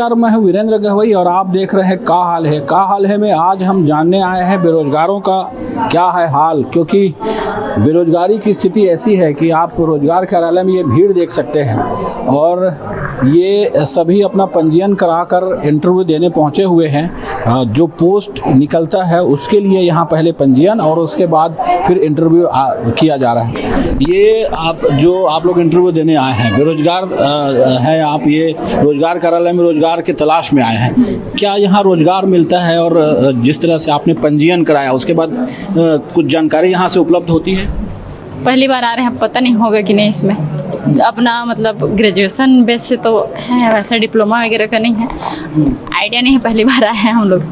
नमस्कार, मैं हूं वीरेंद्र गहवई और आप देख रहे हैं का हाल है। का हाल है में आज हम जानने आए हैं बेरोजगारों का क्या है हाल, क्योंकि बेरोजगारी की स्थिति ऐसी है कि आप रोजगार कार्यालय में ये भीड़ देख सकते हैं और ये सभी अपना पंजीयन कराकर इंटरव्यू देने पहुंचे हुए हैं। जो पोस्ट निकलता है उसके लिए यहाँ पहले पंजीयन और उसके बाद फिर इंटरव्यू किया जा रहा है। ये आप लोग इंटरव्यू देने आए हैं, बेरोजगार हैं आप, ये रोजगार कार्यालय में रोजगार की तलाश में आए हैं। क्या यहाँ रोजगार मिलता है और जिस तरह से आपने पंजीयन कराया उसके बाद कुछ जानकारी यहाँ से उपलब्ध होती है? पहली बार आ रहे हैं, पता नहीं होगा कि नहीं। इसमें अपना मतलब ग्रेजुएशन बेस से तो है, वैसे डिप्लोमा वगैरह का नहीं है, आइडिया नहीं है, पहली बार आए हैं हम लोग।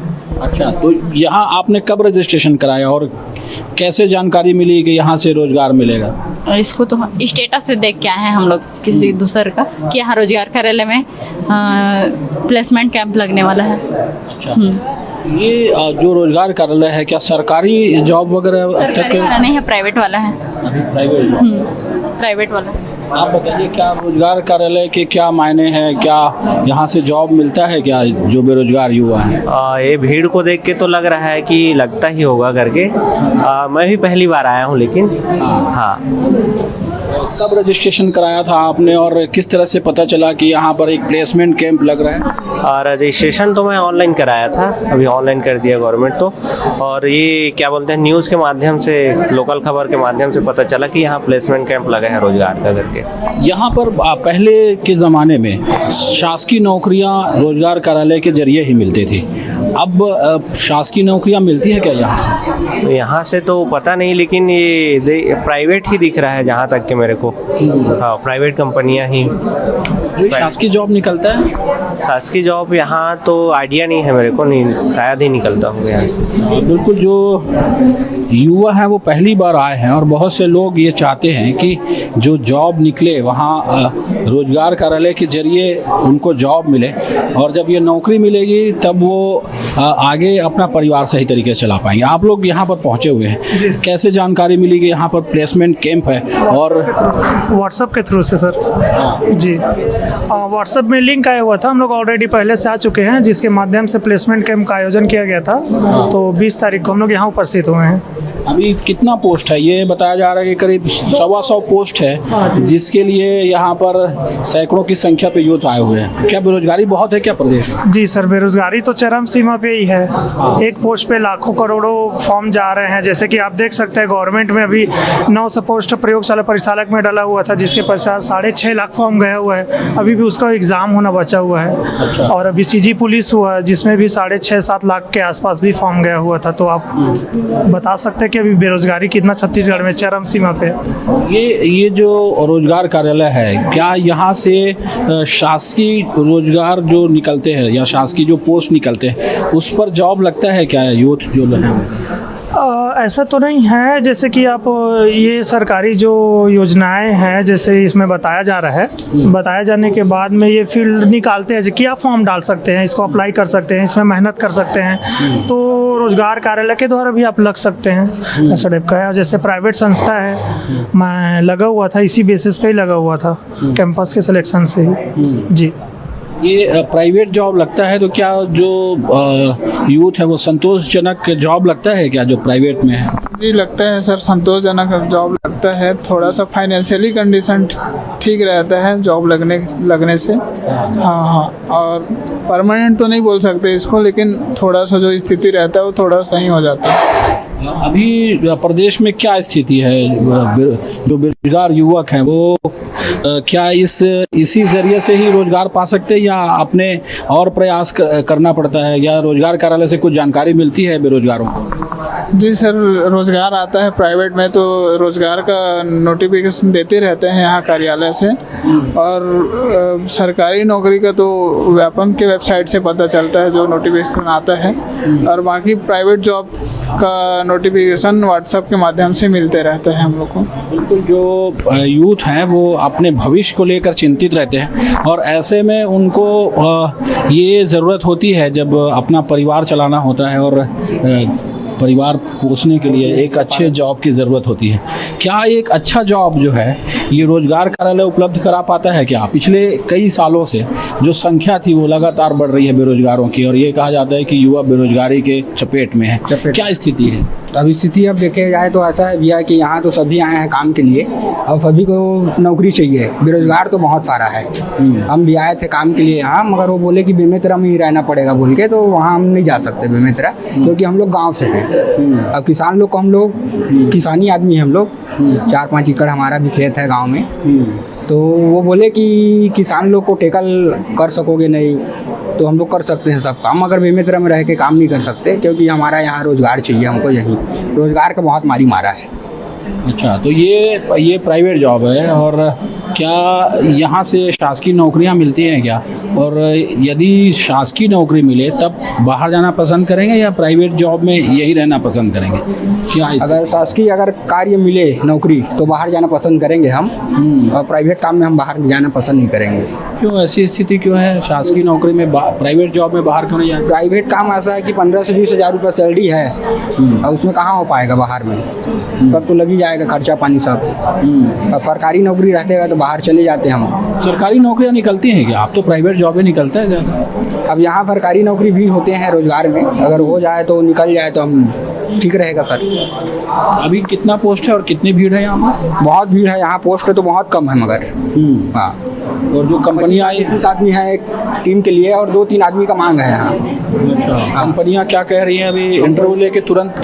अच्छा, तो यहाँ आपने कब रजिस्ट्रेशन कराया और कैसे जानकारी मिली कि यहाँ से रोजगार मिलेगा? इसको तो स्टेटस से देख के आए हैं हम लोग किसी दूसर का कि यहाँ रोजगार कार्यालय में प्लेसमेंट कैंप लगने वाला है। अच्छा, ये जो रोजगार कार्यालय है क्या सरकारी जॉब वगैरह सरकारी वाला नहीं है, प्राइवेट वाला है। प्राइवेट वाला। आप बताइए, क्या रोजगार कार्यालय के क्या मायने हैं, क्या यहाँ से जॉब मिलता है क्या जो बेरोजगार युवा हैं? ये भीड़ को देख के तो लग रहा है कि लगता ही होगा करके। मैं भी पहली बार आया हूँ, लेकिन हाँ। कब रजिस्ट्रेशन कराया था आपने और किस तरह से पता चला कि यहाँ पर एक प्लेसमेंट कैंप लग रहा है? रजिस्ट्रेशन तो मैं ऑनलाइन कराया था, अभी ऑनलाइन कर दिया गवर्नमेंट तो। और ये क्या बोलते हैं, न्यूज़ के माध्यम से, लोकल खबर के माध्यम से पता चला कि यहाँ प्लेसमेंट कैंप लगा है रोजगार का करके। यहाँ पर पहले के ज़माने में शासकीय नौकरियाँ रोजगार कार्यालय के जरिए ही मिलती थी, अब शासकीय नौकरियाँ मिलती है क्या यहाँ से? यहाँ से तो पता नहीं, लेकिन ये प्राइवेट ही दिख रहा है जहाँ तक कि मेरे को। हाँ, प्राइवेट कंपनियाँ ही। शासकीय जॉब निकलता है? शासकीय जॉब यहाँ तो आइडिया नहीं है मेरे को, नहीं, शायद ही निकलता होगा यहाँ। बिल्कुल, जो युवा है वो पहली बार आए हैं और बहुत से लोग ये चाहते हैं कि जो जॉब निकले वहाँ रोजगार कार्यालय के जरिए उनको जॉब मिले और जब ये नौकरी मिलेगी तब वो आगे अपना परिवार सही तरीके से चला पाएंगे। आप लोग यहाँ पर पहुँचे हुए हैं, कैसे जानकारी मिली कि यहाँ पर प्लेसमेंट कैंप है? और व्हाट्सएप के थ्रू से सर जी, व्हाट्सएप में लिंक आया हुआ था, हम लोग ऑलरेडी पहले से आ चुके हैं, जिसके माध्यम से प्लेसमेंट कैंप का आयोजन किया गया था। तो 20 तारीख को हम लोग यहाँ उपस्थित हुए हैं। अभी कितना पोस्ट है? ये बताया जा रहा है कि करीब 125 पोस्ट है, जिसके लिए यहाँ पर सैकड़ों की संख्या पे यूथ आए हुए हैं। क्या बेरोजगारी बहुत है क्या प्रदेश? जी सर, बेरोजगारी तो चरम सीमा पे ही है। एक पोस्ट पे लाखों करोड़ों फॉर्म जा रहे हैं। जैसे कि आप देख सकते हैं, गवर्नमेंट में अभी 900 पोस्ट प्रयोगशाला परिचालक में डाला हुआ था, जिसके पश्चात 6.5 लाख फॉर्म गया हुआ है। अभी भी उसका एग्जाम होना बचा हुआ है। और अभी सीजी पुलिस हुआ, जिसमें भी 6.5-7 लाख के आसपास भी फॉर्म गया हुआ था। तो आप बता सकते हैं कि अभी बेरोजगारी कितना छत्तीसगढ़ में चरम सीमा पे। ये जो रोजगार कार्यालय है, क्या यहाँ से शासकीय रोजगार जो निकलते हैं या शासकीय जो पोस्ट निकलते हैं उस पर जॉब लगता है क्या यूथ जो लगे? ऐसा तो नहीं है। जैसे कि आप ये सरकारी जो योजनाएं हैं, जैसे इसमें बताया जा रहा है, बताया जाने के बाद में ये फील्ड निकालते हैं कि आप फॉर्म डाल सकते हैं, इसको अप्लाई कर सकते हैं, इसमें मेहनत कर सकते हैं, तो रोजगार कार्यालय के द्वारा भी आप लग सकते हैं। ऐसा टाइप का है। जैसे प्राइवेट संस्था है, मैं लगा हुआ था, इसी बेसिस पे ही लगा हुआ था, कैंपस के सिलेक्शन से ही। जी, ये प्राइवेट जॉब लगता है, तो क्या जो यूथ है वो संतोषजनक जॉब लगता है क्या जो प्राइवेट में है? जी लगता है सर, संतोषजनक जॉब लगता है। थोड़ा सा फाइनेंशियली कंडीशन ठीक रहता है जॉब लगने से। हाँ, और परमानेंट तो नहीं बोल सकते इसको, लेकिन थोड़ा सा जो स्थिति रहता है वो थोड़ा सही हो जाता है। अभी प्रदेश में क्या स्थिति है? जो बेरोजगार युवक हैं वो क्या इसी जरिए से ही रोजगार पा सकते हैं या अपने और प्रयास करना पड़ता है, या रोजगार कार्यालय से कुछ जानकारी मिलती है बेरोजगारों को? जी सर, रोज़गार आता है प्राइवेट में, तो रोज़गार का नोटिफिकेशन देते रहते हैं यहाँ कार्यालय से। और सरकारी नौकरी का तो व्यापम के वेबसाइट से पता चलता है जो नोटिफिकेशन आता है, और बाकी प्राइवेट जॉब का नोटिफिकेशन व्हाट्सएप के माध्यम से मिलते रहते हैं हम लोग को। बिल्कुल, जो यूथ हैं वो अपने भविष्य को लेकर चिंतित रहते हैं और ऐसे में उनको ये ज़रूरत होती है जब अपना परिवार चलाना होता है और परिवार पोषने के लिए एक अच्छे जॉब की ज़रूरत होती है। क्या एक अच्छा जॉब जो है ये रोजगार कार्यालय उपलब्ध करा पाता है क्या? पिछले कई सालों से जो संख्या थी वो लगातार बढ़ रही है बेरोजगारों की, और ये कहा जाता है कि युवा बेरोजगारी के चपेट में है। क्या स्थिति है? अब स्थिति अब देखे जाए तो ऐसा है भैया कि यहाँ तो सभी आए हैं काम के लिए, अब सभी को नौकरी चाहिए, बेरोजगार तो बहुत सारा है। हम भी आए थे काम के लिए यहाँ, मगर वो बोले कि बेमेतरा में ही रहना पड़ेगा बोल के, तो वहाँ हम नहीं जा सकते बेमेतरा, क्योंकि हम लोग गाँव से हैं। अब किसान लोग को हम लोग किसानी आदमी हैं हम लोग, 4-5 एकड़ हमारा भी खेत है गाँव में, तो वो बोले कि किसान लोग को टेकल कर सकोगे नहीं, तो हम लोग कर सकते हैं सब काम, मगर बेमेतरा में रह के काम नहीं कर सकते, क्योंकि हमारा यहाँ रोज़गार चाहिए हमको, यहीं रोज़गार का बहुत मारी मारा है। अच्छा, तो ये प्राइवेट जॉब है, और क्या यहाँ से शासकीय नौकरियाँ मिलती हैं क्या? और यदि शासकीय नौकरी मिले तब बाहर जाना पसंद करेंगे या प्राइवेट जॉब में यही रहना पसंद करेंगे? क्या अगर शासकीय अगर कार्य मिले नौकरी तो बाहर जाना पसंद करेंगे हम, और प्राइवेट काम में हम बाहर जाना पसंद नहीं करेंगे। क्यों, ऐसी स्थिति क्यों है? शासकीय नौकरी में प्राइवेट जॉब में बाहर क्यों नहीं जाते? प्राइवेट काम ऐसा है कि 15 से 20 हज़ार रुपये सैलरी है, और उसमें कहाँ हो पाएगा बाहर में, सब तो लगी जाएगा खर्चा पानी सब। और सरकारी नौकरी रहते तो बाहर चले जाते हम। सरकारी नौकरियाँ निकलती हैं क्या? आप तो प्राइवेट जॉबें निकलता है ज़्यादा। अब यहाँ सरकारी नौकरी भी होते हैं रोजगार में, अगर हो जाए तो निकल जाए तो हम ठीक रहेगा सर। अभी कितना पोस्ट है और कितनी भीड़ है यहाँ पर? बहुत भीड़ है यहाँ, पोस्ट तो बहुत कम है मगर। हाँ, और जो कंपनियाँ आई 20 आदमी है एक टीम के लिए, और 2-3 आदमी का मांग है यहाँ। अच्छा, कंपनियाँ क्या कह रही हैं? अभी इंटरव्यू लेके तुरंत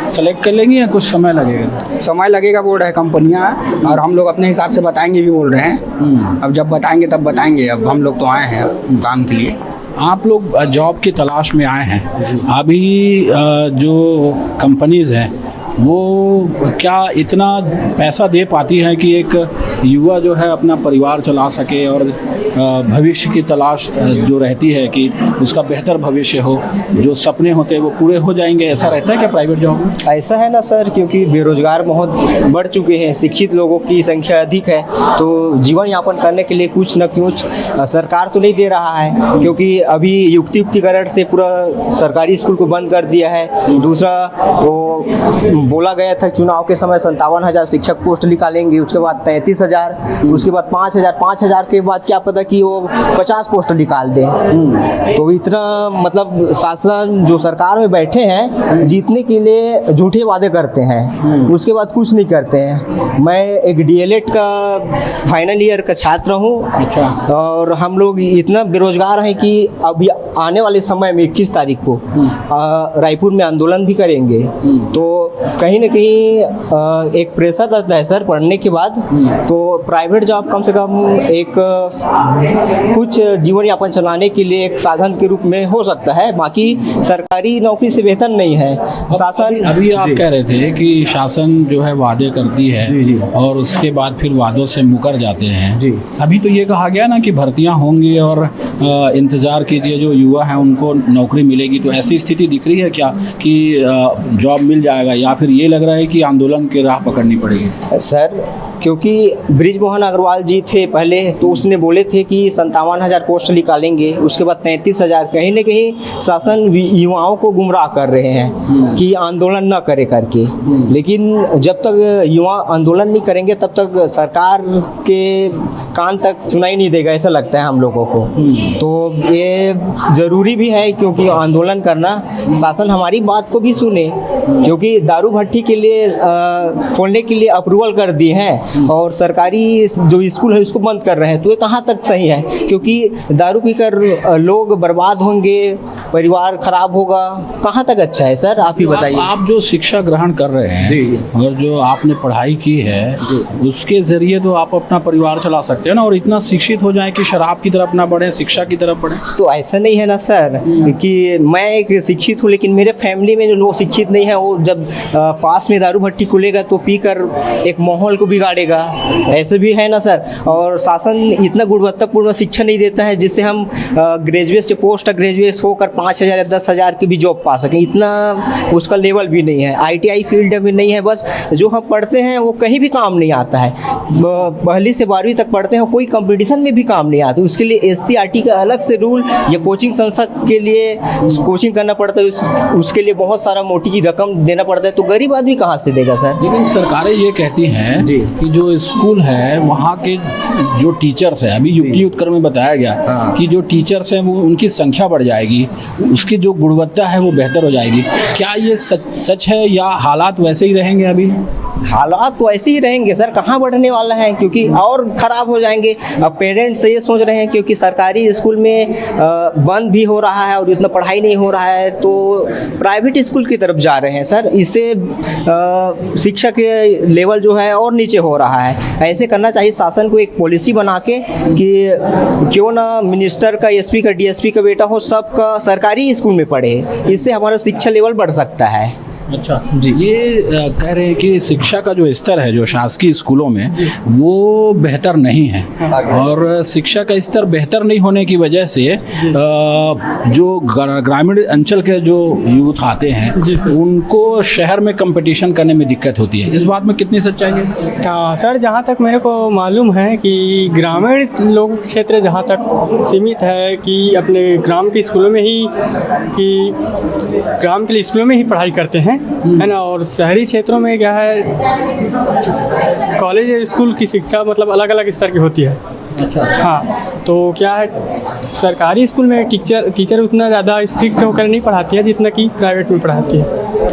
सेलेक्ट कर लेंगी या कुछ समय लगेगा? समय लगेगा बोल रहे हैं कंपनियाँ, और हम लोग अपने हिसाब से बताएंगे भी बोल रहे हैं। अब जब बताएंगे तब बताएंगे, अब हम लोग तो आए हैं काम के लिए। आप लोग जॉब की तलाश में आए हैं, अभी जो कंपनीज़ हैं वो क्या इतना पैसा दे पाती हैं कि एक युवा जो है अपना परिवार चला सके, और भविष्य की तलाश जो रहती है कि उसका बेहतर भविष्य हो, जो सपने होते हैं वो पूरे हो जाएंगे, ऐसा रहता है क्या प्राइवेट जॉब में? ऐसा है ना सर, क्योंकि बेरोजगार बहुत बढ़ चुके हैं, शिक्षित लोगों की संख्या अधिक है, तो जीवन यापन करने के लिए कुछ न कुछ सरकार तो नहीं दे रहा है, क्योंकि अभी युक्तिकरण से पूरा सरकारी स्कूल को बंद कर दिया है। दूसरा, वो बोला गया था चुनाव के समय 57,000 शिक्षक पोस्ट निकालेंगे, उसके बाद 33,000, उसके बाद 5,000 के बाद क्या पता कि वो 50 पोस्ट निकाल दें। तो इतना मतलब शासन जो सरकार में बैठे हैं जीतने के लिए झूठे वादे करते हैं, उसके बाद कुछ नहीं करते हैं। मैं एक डीएलएड का फाइनल ईयर का छात्र हूँ। अच्छा। और हम लोग इतना बेरोजगार हैं कि अभी आने वाले समय में 21 तारीख को रायपुर में आंदोलन भी करेंगे। तो कहीं न कहीं एक प्रेशर रहता है सर पढ़ने के बाद, तो प्राइवेट जॉब कम से कम एक कुछ जीवन यापन चलाने के लिए एक साधन के रूप में हो सकता है, बाकी सरकारी नौकरी से बेहतर नहीं है। शासन अभी आप कह रहे थे कि शासन जो है वादे करती है और उसके बाद फिर वादों से मुकर जाते हैं। अभी तो ये कहा गया ना कि भर्तियां होंगी और इंतज़ार कीजिए, जो युवा हैं उनको नौकरी मिलेगी, तो ऐसी स्थिति दिख रही है क्या कि जॉब मिल जाएगा, या फिर ये लग रहा है कि आंदोलन की राह पकड़नी पड़ेगी? सर, क्योंकि बृजमोहन अग्रवाल जी थे पहले, तो उसने बोले थे कि 57,000 पोस्ट निकालेंगे, उसके बाद 33,000। कहीं न कहीं शासन युवाओं को गुमराह कर रहे हैं कि आंदोलन न करे करके, लेकिन जब तक युवा आंदोलन नहीं करेंगे तब तक सरकार के कान तक सुनाई नहीं देगा, ऐसा लगता है हम लोगों को। तो ये ज़रूरी भी है क्योंकि आंदोलन करना, शासन हमारी बात को भी सुने, क्योंकि दारू भट्टी के लिए खोलने के लिए अप्रूवल कर दिए हैं और सरकारी जो स्कूल है उसको बंद कर रहे हैं, तो ये कहाँ तक सही है? क्योंकि दारू पीकर लोग बर्बाद होंगे, परिवार खराब होगा, कहाँ तक अच्छा है सर? आप ही बताइए। आप जो शिक्षा ग्रहण कर रहे हैं और जो आपने पढ़ाई की है उसके ज़रिए तो आप अपना परिवार चला सकते हैं ना, और इतना शिक्षित हो जाए कि शराब की तरफ ना बढ़े, शिक्षा की तरफ बढ़े। तो ऐसा नहीं है ना सर कि मैं एक शिक्षित हूँ लेकिन मेरे फैमिली में जो लोग शिक्षित नहीं है, वो जब पास में दारू भट्टी खुलेगा तो पीकर एक माहौल को बिगाड़ेगा, ऐसे भी है ना सर। और शासन इतना गुणवत्तापूर्ण शिक्षा नहीं देता है जिससे हम ग्रेजुएट से पोस्ट ग्रेजुएट होकर 5,000 या 10,000 की भी जॉब पा सकें, इतना उसका लेवल भी नहीं है। ITI फील्ड में नहीं है, बस जो हम पढ़ते हैं वो कहीं भी काम नहीं आता है। पहली से 12वीं तक पढ़ते हैं, कोई कंपटीशन में भी काम नहीं आता। उसके लिए SC/RT का अलग से रूल या कोचिंग संस्था के लिए कोचिंग करना पड़ता है, उसके लिए बहुत सारा मोटी की रकम देना पड़ता है। तो गरीब आदमी कहाँ से देगा सर? लेकिन सरकारें ये कहती हैं कि जो स्कूल है वहाँ के जो टीचर्स हैं, अभी युक्ति उत्कर में बताया गया कि जो टीचर्स हैं वो उनकी संख्या बढ़ जाएगी, उसकी जो गुणवत्ता है वो बेहतर हो जाएगी। क्या ये सच है या हालात वैसे ही रहेंगे? अभी हालात तो ऐसे ही रहेंगे सर, कहाँ बढ़ने वाला है, क्योंकि और ख़राब हो जाएंगे। अब पेरेंट्स ये सोच रहे हैं क्योंकि सरकारी स्कूल में बंद भी हो रहा है और इतना पढ़ाई नहीं हो रहा है, तो प्राइवेट स्कूल की तरफ जा रहे हैं सर। इससे शिक्षा के लेवल जो है और नीचे हो रहा है। ऐसे करना चाहिए शासन को एक पॉलिसी बना के कि क्यों ना मिनिस्टर का, SP का, DSP का बेटा हो, सबका सरकारी स्कूल में पढ़े। इससे हमारा शिक्षा लेवल बढ़ सकता है। अच्छा जी, ये कह रहे हैं कि शिक्षा का जो स्तर है जो शासकीय स्कूलों में वो बेहतर नहीं है, और शिक्षा का स्तर बेहतर नहीं होने की वजह से जो ग्रामीण अंचल के जो यूथ आते हैं उनको शहर में कंपटीशन करने में दिक्कत होती है। इस बात में कितनी सच्चाई है? सर, जहाँ तक मेरे को मालूम है कि ग्रामीण लोग क्षेत्र जहाँ तक सीमित है कि अपने ग्राम के स्कूलों में ही पढ़ाई करते हैं, है ना। और शहरी क्षेत्रों में क्या है, कॉलेज स्कूल की शिक्षा मतलब अलग अलग स्तर की होती है। अच्छा। हाँ, तो क्या है, सरकारी स्कूल में टीचर उतना ज़्यादा स्ट्रिक्ट होकर नहीं पढ़ाती है जितना कि प्राइवेट में पढ़ाती है,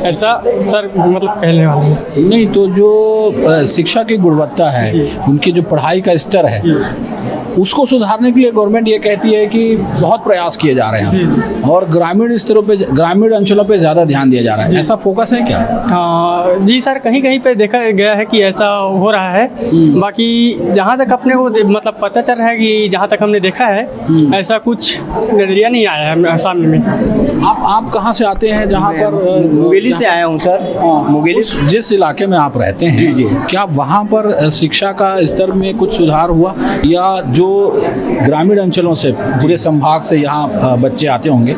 ऐसा सर मतलब कहने वाले हैं। नहीं, तो जो शिक्षा की गुणवत्ता है, उनकी जो पढ़ाई का स्तर है, उसको सुधारने के लिए गवर्नमेंट ये कहती है कि बहुत प्रयास किए जा रहे हैं और ग्रामीण स्तरों पे, ग्रामीण अंचलों पे ज़्यादा ध्यान दिया जा रहा है। ऐसा फोकस है क्या? हाँ जी सर, कहीं कहीं पे देखा गया है कि ऐसा हो रहा है। बाकी जहाँ तक अपने को मतलब पता चल रहा है कि जहाँ तक हमने देखा है ऐसा कुछ नजरिया नहीं आया है सामने में। आप कहाँ से आते हैं? जहाँ पर मुंगेली से आया हूँ सर। मुंगेली, जिस इलाके में आप रहते हैं, क्या वहाँ पर शिक्षा का स्तर में कुछ सुधार हुआ, या जो ग्रामीण अंचलों से पूरे संभाग से यहाँ बच्चे आते होंगे,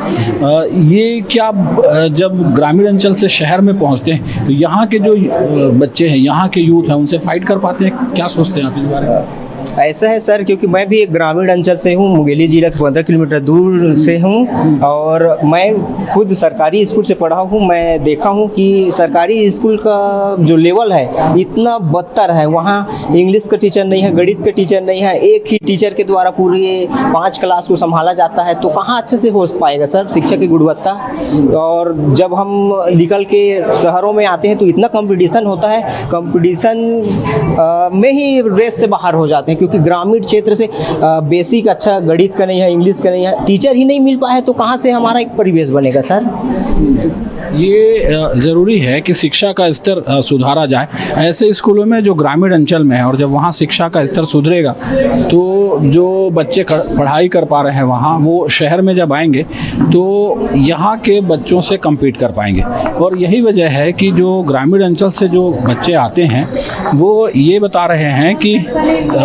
ये क्या जब ग्रामीण अंचल से शहर में पहुँचते हैं तो यहाँ के जो बच्चे हैं, यहाँ के यूथ हैं, उनसे फाइट कर पाते हैं? क्या सोचते हैं आप इस बारे में? ऐसा है सर, क्योंकि मैं भी एक ग्रामीण अंचल से हूँ, मुंगेली जिला के 15 किलोमीटर दूर से हूँ, और मैं खुद सरकारी स्कूल से पढ़ा हूँ। मैं देखा हूँ कि सरकारी स्कूल का जो लेवल है इतना बदतर है। वहाँ इंग्लिश का टीचर नहीं है, गणित का टीचर नहीं है, एक ही टीचर के द्वारा पूरे 5 क्लास को संभाला जाता है। तो कहाँ अच्छे से हो पाएगा सर शिक्षा की गुणवत्ता? और जब हम निकल के शहरों में आते हैं तो इतना कंपटीशन होता है, कंपटीशन में ही रेस से बाहर हो जाते हैं, क्योंकि ग्रामीण क्षेत्र से बेसिक अच्छा गणित का नहीं है, इंग्लिश का नहीं है, टीचर ही नहीं मिल पाए, तो कहाँ से हमारा एक परिवेश बनेगा सर? ये ज़रूरी है कि शिक्षा का स्तर सुधारा जाए ऐसे स्कूलों में जो ग्रामीण अंचल में है, और जब वहाँ शिक्षा का स्तर सुधरेगा तो जो बच्चे पढ़ाई कर पा रहे हैं वहाँ, वो शहर में जब आएंगे तो यहाँ के बच्चों से कम्पीट कर पाएंगे। और यही वजह है कि जो ग्रामीण अंचल से जो बच्चे आते हैं वो ये बता रहे हैं कि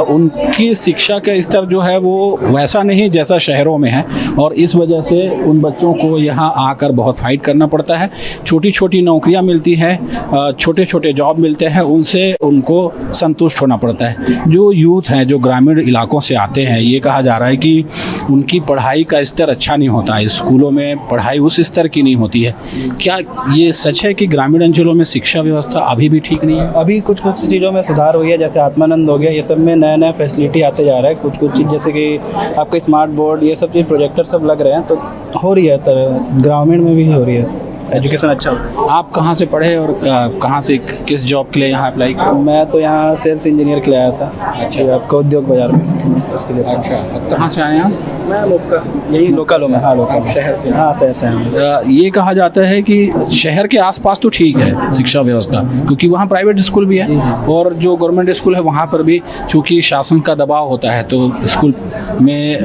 उनकी शिक्षा का स्तर जो है वो वैसा नहीं जैसा शहरों में है, और इस वजह से उन बच्चों को यहाँ आकर बहुत फाइट करना पड़ता है। छोटी छोटी नौकरियाँ मिलती हैं, छोटे छोटे जॉब मिलते हैं, उनसे उनको संतुष्ट होना पड़ता है। जो यूथ हैं जो ग्रामीण इलाकों से आते हैं, ये कहा जा रहा है कि उनकी पढ़ाई का स्तर अच्छा नहीं होता है, स्कूलों में पढ़ाई उस स्तर की नहीं होती है। क्या ये सच है कि ग्रामीण अंचलों में शिक्षा व्यवस्था अभी भी ठीक नहीं है? अभी कुछ कुछ चीज़ों में सुधार हुई है, जैसे आत्मानंद हो गया, ये सब में नया नया फैसिलिटी आते जा रहा है। कुछ कुछ चीज़ जैसे कि आपका स्मार्ट बोर्ड, ये सब चीज़ प्रोजेक्टर सब लग रहे हैं, तो हो रही है, ग्रामीण में भी हो रही है, एजुकेशन अच्छा हो रहा है। आप कहाँ से पढ़े और कहाँ से किस जॉब के लिए यहाँ अप्लाई किया? मैं तो यहाँ सेल्स इंजीनियर के लिए आया था। अच्छा, आपका उद्योग बाजार में उसके लिए। अच्छा, कहाँ से आए हैं? मैं यही लोकल हूँ मैं। हाँ, लोकल शहर से। हाँ, शहर से हूँ। ये कहा जाता है कि शहर के आसपास तो ठीक है शिक्षा व्यवस्था, क्योंकि वहाँ प्राइवेट स्कूल भी है, और जो गवर्नमेंट स्कूल है वहाँ पर भी चूँकि शासन का दबाव होता है तो स्कूल में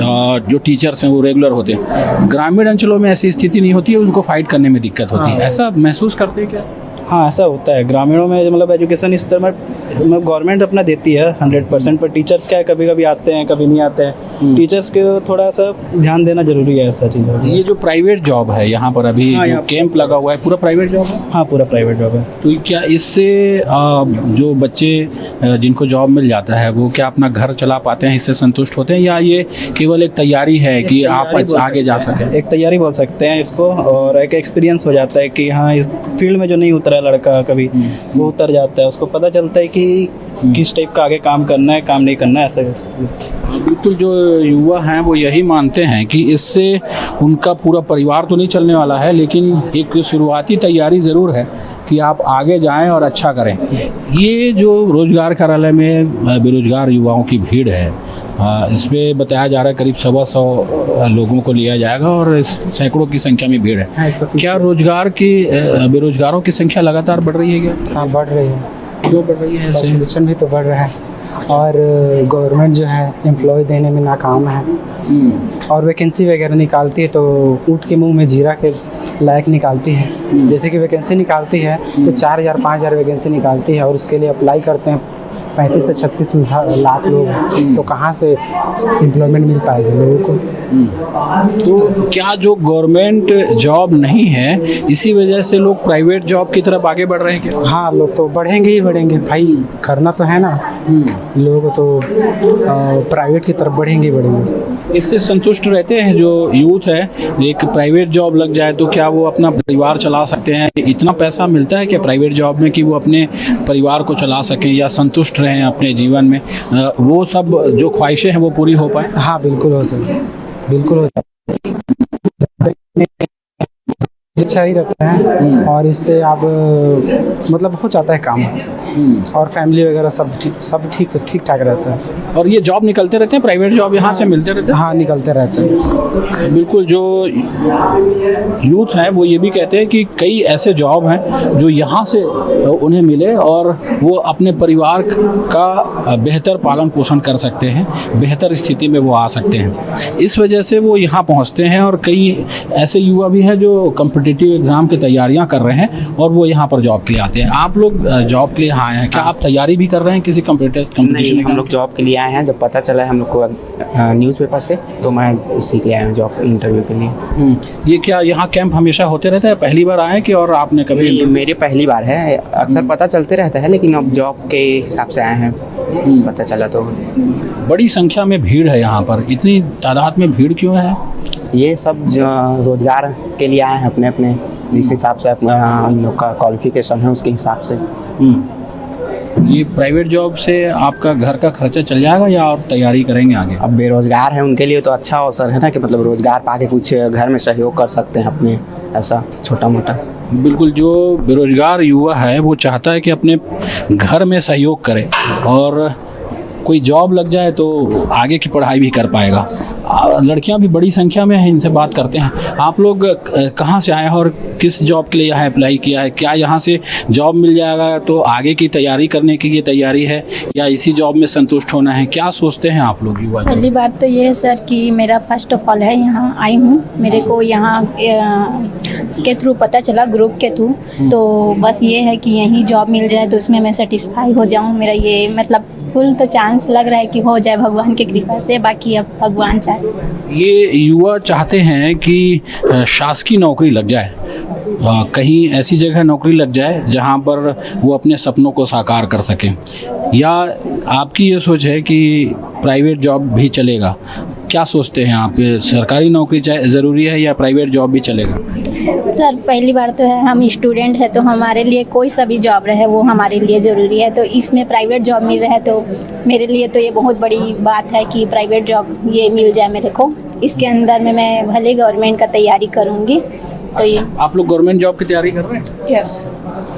जो टीचर्स हैं वो रेगुलर होते हैं। ग्रामीण अंचलों में ऐसी स्थिति नहीं होती है, उनको फाइट करने में दिक्कत होती है। ऐसा महसूस करते हैं क्या? हाँ ऐसा होता है ग्रामीणों में, मतलब एजुकेशन इस तरह में गवर्नमेंट अपना देती है 100%, पर टीचर्स क्या है कभी कभी आते हैं कभी नहीं आते हैं, टीचर्स के थोड़ा सा ध्यान देना जरूरी है ऐसा चीज़। ये जो प्राइवेट जॉब है यहाँ पर अभी हाँ, जो यहाँ कैंप लगा हुआ है पूरा प्राइवेट जॉब है? हाँ पूरा प्राइवेट जॉब है। तो क्या इससे जो बच्चे जिनको जॉब मिल जाता है वो क्या अपना घर चला पाते हैं, इससे संतुष्ट होते हैं, या ये केवल एक तैयारी है कि आप आगे जा सकें? एक तैयारी बोल सकते हैं इसको, और एक एक्सपीरियंस हो जाता है कि हाँ इस फील्ड में जो नहीं उतरा लड़का कभी वो उतर जाता है, उसको पता चलता है कि किस टाइप का आगे काम करना है काम नहीं करना है ऐसा। बिल्कुल, जो युवा हैं वो यही मानते हैं कि इससे उनका पूरा परिवार तो नहीं चलने वाला है, लेकिन एक शुरुआती तैयारी ज़रूर है कि आप आगे जाएं और अच्छा करें। ये जो रोजगार कार्यालय में बेरोजगार युवाओं की भीड़ है, इसमें बताया जा रहा है करीब 125 लोगों को लिया जाएगा और इस सैकड़ों की संख्या में भीड़ है। क्या बेरोजगारों की संख्या लगातार बढ़ रही है क्या? हाँ बढ़ रही है। क्यों बढ़ रही है? पॉपुलेशन भी तो बढ़ रहा है और गवर्नमेंट जो है एम्प्लॉय देने में नाकाम है, और वैकेंसी वगैरह निकालती है तो ऊँट के मुंह में जीरा के लायक निकालती है। जैसे कि वैकेंसी निकालती है तो 4,000 5,000 वैकेंसी निकालती है और उसके लिए अप्लाई करते हैं 35 से 36 लाख लोग, तो कहाँ से एम्प्लॉयमेंट मिल पाएगा लोगों को? तो क्या जो गवर्नमेंट जॉब नहीं है इसी वजह से लोग प्राइवेट जॉब की तरफ आगे बढ़ रहे हैं क्या? हाँ लोग तो बढ़ेंगे ही बढ़ेंगे भाई, करना तो है ना, लोग तो प्राइवेट की तरफ बढ़ेंगे ही बढ़ेंगे। इससे संतुष्ट रहते हैं जो यूथ है? एक प्राइवेट जॉब लग जाए तो क्या वो अपना परिवार चला सकते हैं? इतना पैसा मिलता है क्या प्राइवेट जॉब में कि वो अपने परिवार को चला सकें या संतुष्ट रहें अपने जीवन में, वो सब जो ख्वाहिशें हैं वो पूरी हो पाए? हाँ बिल्कुल हो सकता, बिल्कुल हो सकता, अच्छा ही रहता है और इससे आप मतलब हो जाता है काम और फैमिली वगैरह सब ठीक ठाक रहता है। और ये जॉब निकलते रहते हैं, प्राइवेट जॉब यहाँ से मिलते रहते हैं? हाँ निकलते रहते हैं। बिल्कुल, जो यूथ हैं वो ये भी कहते हैं कि कई ऐसे जॉब हैं जो यहाँ से उन्हें मिले और वो अपने परिवार का बेहतर पालन पोषण कर सकते हैं, बेहतर स्थिति में वो आ सकते हैं, इस वजह से वो यहाँ पहुँचते हैं। और कई ऐसे युवा भी हैं जो कॉम्पिटिटिव एग्ज़ाम की तैयारियाँ कर रहे हैं और वो यहाँ पर जॉब के लिए आते हैं। आप लोग जॉब के लिए आए हैं, क्या आप तैयारी भी कर रहे हैं किसी कंपटीशन? नहीं, हम लोग जॉब के लिए आए हैं। जब पता चला है हम लोग को न्यूज़पेपर से, तो मैं इसी के लिए आया हूँ जॉब इंटरव्यू के लिए। ये क्या यहाँ कैंप हमेशा होते रहता है, पहली बार आए कि और आपने कभी? मेरे पहली बार है, अक्सर पता चलते रहता है लेकिन अब जॉब के हिसाब से आए हैं, पता चला तो। बड़ी संख्या में भीड़ है यहाँ पर, इतनी तादाद में भीड़ क्यों है? ये सब जो रोजगार के लिए आए हैं अपने अपने, जिस हिसाब से अपना हम लोग का क्वालिफिकेशन है उसके हिसाब से। ये प्राइवेट जॉब से आपका घर का खर्चा चल जाएगा या आप तैयारी करेंगे आगे? अब बेरोजगार हैं उनके लिए तो अच्छा अवसर है ना कि मतलब रोजगार पाके कुछ घर में सहयोग कर सकते हैं अपने, ऐसा छोटा मोटा। बिल्कुल, जो बेरोजगार युवा है वो चाहता है कि अपने घर में सहयोग करे और कोई जॉब लग जाए तो आगे की पढ़ाई भी कर पाएगा। लड़कियां भी बड़ी संख्या में हैं, इनसे बात करते हैं। आप लोग कहाँ से आए हैं और किस जॉब के लिए यहाँ अप्लाई किया है? क्या यहाँ से जॉब मिल जाएगा तो आगे की तैयारी करने की ये तैयारी है या इसी जॉब में संतुष्ट होना है? क्या सोचते हैं आप लोग युवा? पहली बात तो ये है सर कि मेरा फर्स्ट ऑफ ऑल है यहाँ आई हूँ, मेरे को यहाँ इसके थ्रू पता चला, ग्रुप के थ्रू, तो बस ये है कि यहीं जॉब मिल जाए तो उसमें मैं सेटिस्फाई हो जाऊँ। मेरा ये मतलब फुल तो चांस लग रहा है कि हो जाए भगवान की कृपा से, बाकी अब भगवान चाहे। ये युवा चाहते हैं कि शासकीय नौकरी लग जाए, कहीं ऐसी जगह नौकरी लग जाए जहां पर वो अपने सपनों को साकार कर सकें, या आपकी ये सोच है कि प्राइवेट जॉब भी चलेगा? क्या सोचते हैं आप, सरकारी नौकरी ज़रूरी है या प्राइवेट जॉब भी चलेगा? सर पहली बार तो है, हम स्टूडेंट है तो हमारे लिए कोई सा भी जॉब रहे वो हमारे लिए ज़रूरी है, तो इसमें प्राइवेट जॉब मिल रहा है तो मेरे लिए तो ये बहुत बड़ी बात है कि प्राइवेट जॉब ये मिल जाए मेरे को। इसके अंदर में मैं भले गवर्नमेंट का तैयारी करूँगी। तो ये आप लोग गवर्नमेंट जॉब की तैयारी कर रहे हैं? यस।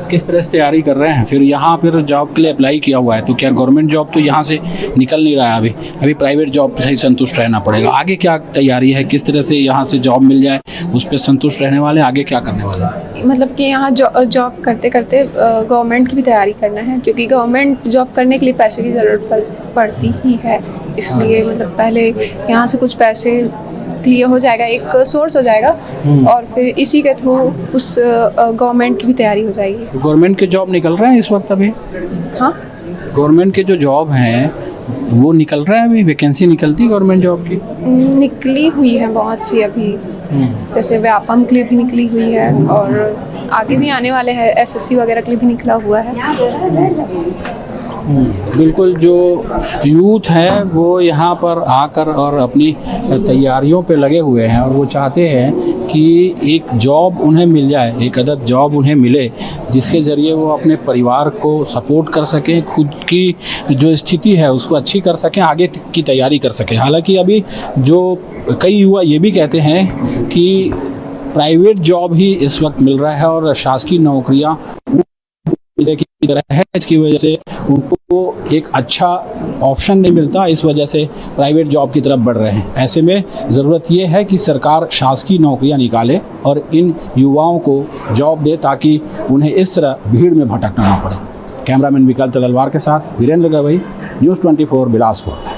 किस तरह से तैयारी कर रहे हैं? फिर यहाँ फिर जॉब के लिए अप्लाई किया हुआ है तो क्या गवर्नमेंट जॉब तो यहाँ से निकल नहीं रहा है, अभी प्राइवेट जॉब से ही संतुष्ट रहना पड़ेगा? आगे क्या तैयारी है, किस तरह से यहाँ से जॉब मिल जाए उस पर संतुष्ट रहने वाले, आगे क्या करने वाले? मतलब कि यहाँ जॉब करते करते गवर्नमेंट की भी तैयारी करना है, क्योंकि गवर्नमेंट जॉब करने के लिए पैसे की ज़रूरत पड़ती ही है, इसलिए मतलब पहले यहाँ से कुछ पैसे के लिए हो जाएगा, एक सोर्स हो जाएगा और फिर इसी के थ्रू उस गवर्नमेंट की भी तैयारी हो जाएगी। गवर्नमेंट के जॉब निकल रहे हैं इस वक्त अभी? हाँ, गवर्नमेंट के जो जॉब हैं वो निकल रहे हैं अभी, वैकेंसी निकलती है गवर्नमेंट जॉब की? निकली हुई है बहुत सी अभी, जैसे व्यापम के लिए भी निकली हुई है और आगे भी आने वाले हैं, एसएससी वगैरह के लिए भी निकला हुआ है। बिल्कुल, जो यूथ है वो यहाँ पर आकर और अपनी तैयारियों पे लगे हुए हैं और वो चाहते हैं कि एक जॉब उन्हें मिल जाए, एक अदद जॉब उन्हें मिले जिसके ज़रिए वो अपने परिवार को सपोर्ट कर सकें, खुद की जो स्थिति है उसको अच्छी कर सकें, आगे की तैयारी कर सकें। हालांकि अभी जो कई युवा ये भी कहते हैं कि प्राइवेट जॉब ही इस वक्त मिल रहा है और शासकीय नौकरियाँ की तरह है, इसकी वजह से उनको एक अच्छा ऑप्शन नहीं मिलता, इस वजह से प्राइवेट जॉब की तरफ बढ़ रहे हैं। ऐसे में ज़रूरत ये है कि सरकार शासकीय नौकरियां निकाले और इन युवाओं को जॉब दे ताकि उन्हें इस तरह भीड़ में भटकना ना पड़े। कैमरामैन विकल्प तलवार के साथ वीरेंद्र गवई, न्यूज़ 24 बिलासपुर।